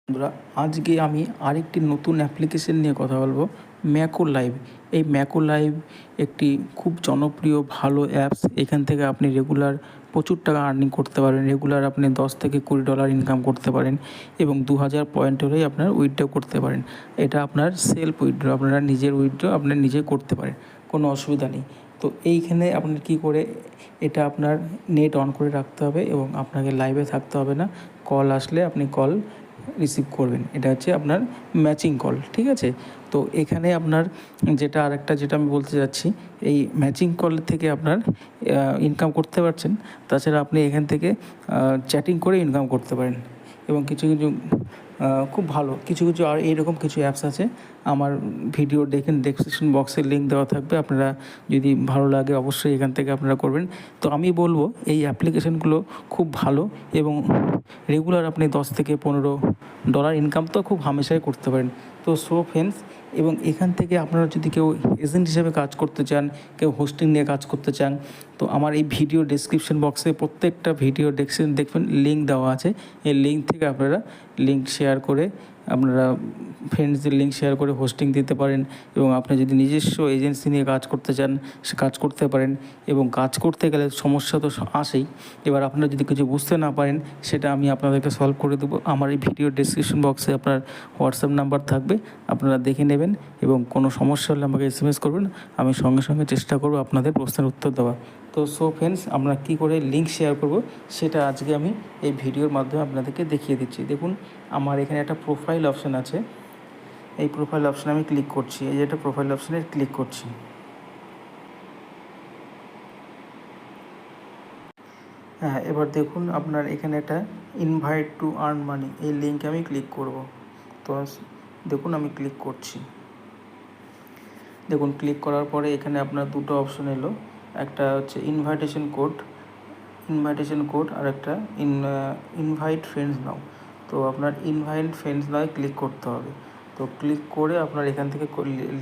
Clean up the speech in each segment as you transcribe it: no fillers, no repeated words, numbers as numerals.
বন্ধুরা, আজকে আমি আরেকটি নতুন অ্যাপ্লিকেশন নিয়ে কথা বলবো, ম্যাকো লাইভ। এই ম্যাকো লাইভ একটি খুব জনপ্রিয় ভালো অ্যাপস। এখান থেকে আপনি রেগুলার প্রচুর টাকা আর্নিং করতে পারেন। রেগুলার আপনি $10 থেকে $20 ইনকাম করতে পারেন এবং 2000 পয়েন্ট হলেই আপনার উইথড্র করতে পারেন। এটা আপনার সেলফ উইথড্র, আপনারা নিজের উইথড্র আপনার নিজে করতে পারেন, কোনো অসুবিধা নেই। তো এইখানে আপনার কী করে, এটা আপনার নেট অন করে রাখতে হবে এবং আপনাকে লাইভে থাকতে হবে না। কল আসলে আপনি কল রিসিভ করবেন। এটা হচ্ছে আপনার ম্যাচিং কল, ঠিক আছে? তো এখানে আপনার যেটা আমি বলতে যাচ্ছি, এই ম্যাচিং কল থেকে আপনার ইনকাম করতে পারছেন। তাছাড়া আপনি এখান থেকে চ্যাটিং করে ইনকাম করতে পারেন এবং কিছু খুব ভালো কিছু আর এইরকম কিছু অ্যাপস আছে। আমার ভিডিও দেখেন, ডেসক্রিপশন বক্সে লিঙ্ক দেওয়া থাকবে। আপনারা যদি ভালো লাগে অবশ্যই এখান থেকে আপনারা করবেন। তো আমি বলবো এই অ্যাপ্লিকেশনগুলো খুব ভালো এবং রেগুলার আপনি $10 থেকে $15 ইনকাম তো খুব হামেশাই করতে পারেন। তো ফ্রেন্ডস, এবং এখান থেকে আপনারা যদি কেউ এজেন্ট হিসেবে কাজ করতে চান, কেউ হোস্টিং নিয়ে কাজ করতে চান, তো আমার এই ভিডিও ডেসক্রিপশন বক্সে প্রত্যেকটা ভিডিও দেখবেন লিঙ্ক দেওয়া আছে। এই লিঙ্ক থেকে আপনারা লিঙ্ক শেয়ার করে আপনারা ফ্রেন্ডসদের লিঙ্ক শেয়ার করে হোস্টিং দিতে পারেন এবং আপনি যদি নিজস্ব এজেন্সি নিয়ে কাজ করতে চান সে কাজ করতে পারেন। এবং কাজ করতে গেলে সমস্যা তো আসেই। এবার আপনারা যদি কিছু বুঝতে না পারেন সেটা আমি আপনাদেরকে সলভ করে দেবো। আমার এই ভিডিও ডেসক্রিপশন বক্সে আপনার হোয়াটসঅ্যাপ নাম্বার থাকবে, আপনারা দেখে নেবেন এবং কোনো সমস্যা হলে আমাকে SMS করবেন। আমি সঙ্গে সঙ্গে চেষ্টা করব আপনাদের প্রশ্নের উত্তর দেওয়া। তো ফ্রেন্ডস, আমরা কী করে লিঙ্ক শেয়ার করব সেটা আজকে আমি এই ভিডিওর মাধ্যমে আপনাদেরকে দেখিয়ে দিচ্ছি। দেখুন, আমার এখানে একটা প্রোফাইল অপশান আছে। এই প্রোফাইল অপশানে আমি ক্লিক করছি। এই যে একটা প্রোফাইল অপশানে ক্লিক করছি। হ্যাঁ, এবার দেখুন আপনার এখানে একটা ইনভাইট টু আর্ন মানি, এই লিঙ্কে আমি ক্লিক করব। তো দেখুন আমি ক্লিক করছি। দেখুন, ক্লিক করার পরে এখানে আপনার দুটো অপশন এলো। একটা হচ্ছে ইনভাইটেশন কোড আর একটা ইনভাইট ফ্রেন্ডস নাও। তো আপনার ইনভাইট ফ্রেন্ডস নাও ক্লিক করতে হবে। তো ক্লিক করে আপনার এখান থেকে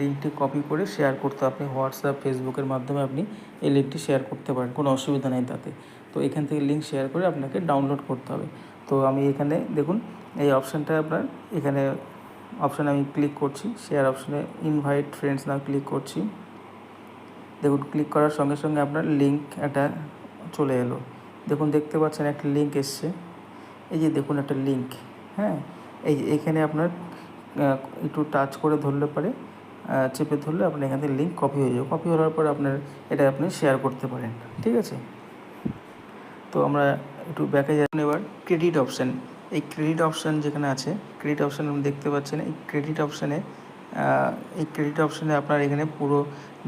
লিঙ্কটি কপি করে শেয়ার করতে হবে। আপনি হোয়াটসঅ্যাপ, ফেসবুকের মাধ্যমে আপনি এই লিঙ্কটি শেয়ার করতে পারেন, কোনো অসুবিধা নেই তাতে। তো এখান থেকে লিঙ্ক শেয়ার করে আপনাকে ডাউনলোড করতে হবে। তো আমি এখানে দেখুন এই অপশানটা আপনার এখানে অপশানে আমি ক্লিক করছি। শেয়ার অপশানে ইনভাইট ফ্রেন্ডস নাও ক্লিক করছি। দেখুন, ক্লিক করার সঙ্গে সঙ্গে আপনার লিঙ্ক একটা চলে এলো। দেখুন, দেখতে পাচ্ছেন একটা লিঙ্ক এসছে। এই যে দেখুন একটা লিঙ্ক, হ্যাঁ, এই যে এখানে আপনার একটু টাচ করে ধরলে পরে চেপে ধরলে আপনার এখান থেকে লিঙ্ক কপি হয়ে যাবে। কপি হওয়ার পর আপনার এটা আপনি শেয়ার করতে পারেন, ঠিক আছে? তো আমরা একটু ব্যাকে যাই। এবার ক্রেডিট অপশান, এই ক্রেডিট অপশান যেখানে আছে, ক্রেডিট অপশান আপনি দেখতে পাচ্ছেন। এই ক্রেডিট অপশানে আপনার এখানে পুরো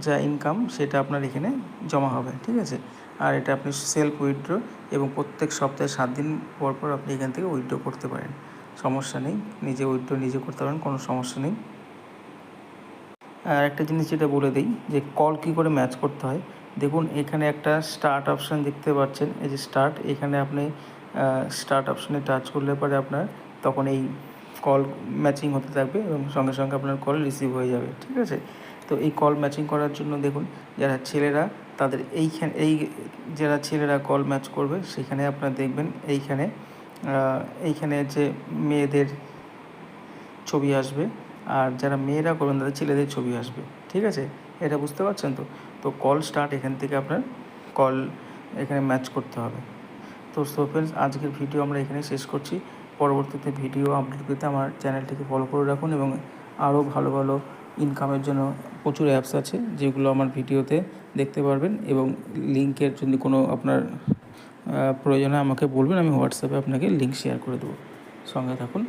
যা ইনকাম সেটা আপনার এখানে জমা হবে, ঠিক আছে? আর এটা আপনি সেলফ উইথড্র এবং প্রত্যেক সপ্তাহে 7 দিন পর পর আপনি এখান থেকে উইথড্র করতে পারেন, সমস্যা নেই। নিজে উইথড্র নিজে করতে পারেন, কোনো সমস্যা নেই। আর একটা জিনিস যেটা বলে দিই যে কল কী করে ম্যাচ করতে হয়। দেখুন, এখানে একটা স্টার্ট অপশান দেখতে পাচ্ছেন। এই যে স্টার্ট, এখানে আপনি স্টার্ট অপশানে টাচ করলে পরে আপনার তখন এই কল ম্যাচিং হতে থাকবে এবং সঙ্গে সঙ্গে আপনার কল রিসিভ হয়ে যাবে, ঠিক আছে? তো এই কল ম্যাচিং করার জন্য দেখুন, যারা ছেলেরা তাদের যারা ছেলেরা কল ম্যাচ করবে সেখানে আপনার দেখবেন এইখানে যে মেয়েদের ছবি আসবে, আর যারা মেয়েরা করবেন তাদের ছেলেদের ছবি আসবে, ঠিক আছে? এটা বুঝতে পারছেন তো? তো কল স্টার্ট, এখান থেকে আপনার কল এখানে ম্যাচ করতে হবে। তো ফ্রেন্ডস, আজকের ভিডিও আমরা এখানে শেষ করছি। পরবর্তীতে ভিডিও আপলোড পেতে আমার চ্যানেলটিকে ফলো করে রাখুন এবং আরও ভালো ভালো ইনকামের জন্য প্রচুর অ্যাপস আছে যেগুলো আমার ভিডিওতে দেখতে পারবেন। এবং লিঙ্কের যদি কোনো আপনার প্রয়োজন হয় আমাকে বলবেন, আমি হোয়াটসঅ্যাপে আপনাকে লিঙ্ক শেয়ার করে দেবো। সঙ্গে থাকুন।